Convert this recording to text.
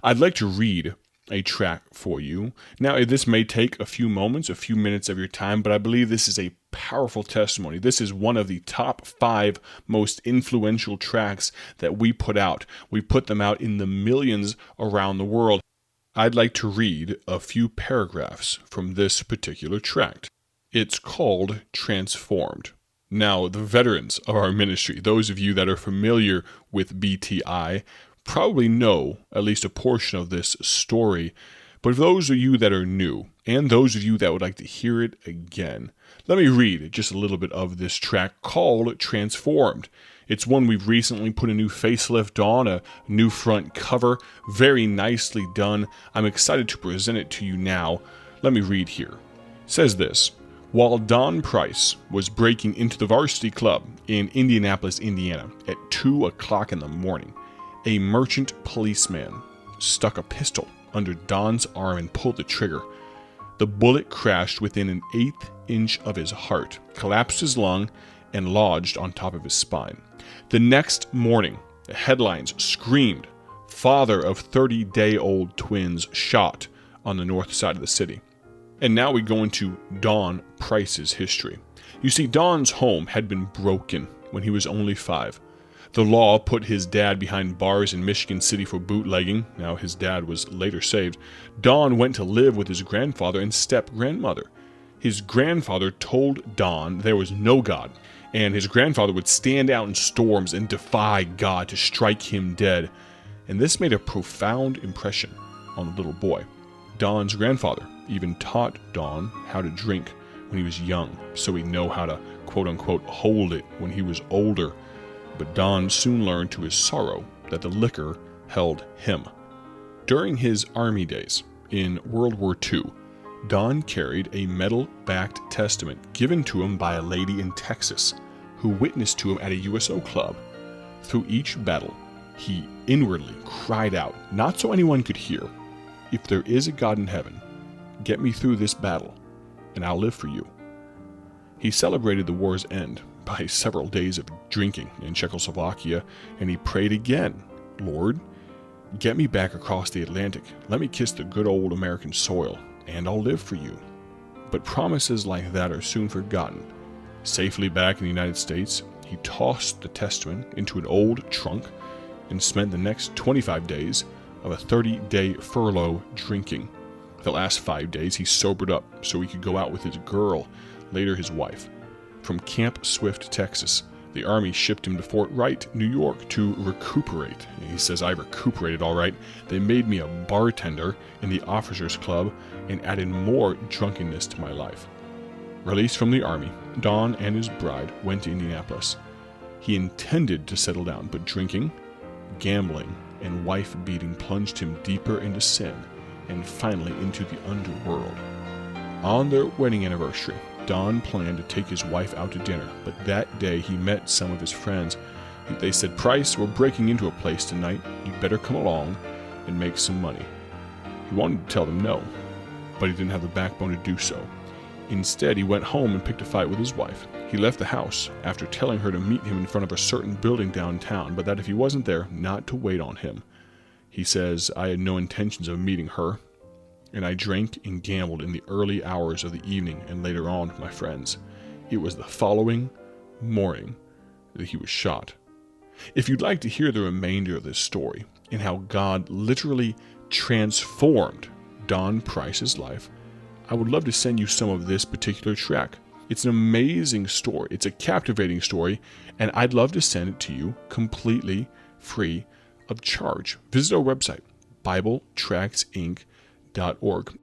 I'd like to read a track for you. Now, this may take a few moments, a few minutes of your time, but I believe this is a powerful testimony. This is one of the top 5 most influential tracks that we put out. We put them out in the millions around the world. I'd like to read a few paragraphs from this particular tract. It's called Transformed. Now, the veterans of our ministry, those of you that are familiar with BTI, probably know at least a portion of this story, but for those of you that are new, and those of you that would like to hear it again, let me read just a little bit of this track called Transformed. It's one we've recently put a new facelift on, a new front cover, very nicely done. I'm excited to present it to you now. Let me read here. It says this: while Don Price was breaking into the varsity club in Indianapolis, Indiana at 2 o'clock in the morning, a merchant policeman stuck a pistol under Don's arm and pulled the trigger. The bullet crashed within an 1/8 inch of his heart, collapsed his lung, and lodged on top of his spine. The next morning, the headlines screamed, "Father of 30-day-old twins shot on the north side of the city." And now we go into Don Price's history. You see, Don's home had been broken when he was only 5. The law put his dad behind bars in Michigan City for bootlegging. Now his dad was later saved. Don went to live with his grandfather and step-grandmother. His grandfather told Don there was no God, and his grandfather would stand out in storms and defy God to strike him dead. And this made a profound impression on the little boy. Don's grandfather even taught Don how to drink when he was young, so he'd know how to quote-unquote hold it when he was older. But Don soon learned to his sorrow that the liquor held him. During his army days in World War II, Don carried a metal-backed testament given to him by a lady in Texas who witnessed to him at a USO club. Through each battle, he inwardly cried out, not so anyone could hear, "If there is a God in heaven, get me through this battle, and I'll live for you." He celebrated the war's end by several days of drinking in Czechoslovakia, and he prayed again, "Lord, get me back across the Atlantic. Let me kiss the good old American soil, and I'll live for you." But promises like that are soon forgotten. Safely back in the United States, he tossed the testament into an old trunk and spent the next 25 days of a 30-day furlough drinking. The last 5 days, he sobered up so he could go out with his girl, later his wife. From Camp Swift, Texas, the Army shipped him to Fort Wright, New York to recuperate. He says, "I recuperated all right. They made me a bartender in the officers' club and added more drunkenness to my life." Released from the Army, Don and his bride went to Indianapolis. He intended to settle down, but drinking, gambling, and wife-beating plunged him deeper into sin and finally into the underworld. On their wedding anniversary, Don planned to take his wife out to dinner, but that day he met some of his friends. They said, "Price, we're breaking into a place tonight. You better come along and make some money." He wanted to tell them no, but he didn't have the backbone to do so. Instead, he went home and picked a fight with his wife. He left the house after telling her to meet him in front of a certain building downtown, but that if he wasn't there, not to wait on him. He says, "I had no intentions of meeting her, and I drank and gambled in the early hours of the evening and later on with my friends. It was the following morning that he was shot." If you'd like to hear the remainder of this story and how God literally transformed Don Price's life, I would love to send you some of this particular track. It's an amazing story. It's a captivating story, and I'd love to send it to you completely free of charge. Visit our website, BibleTractsInc.org.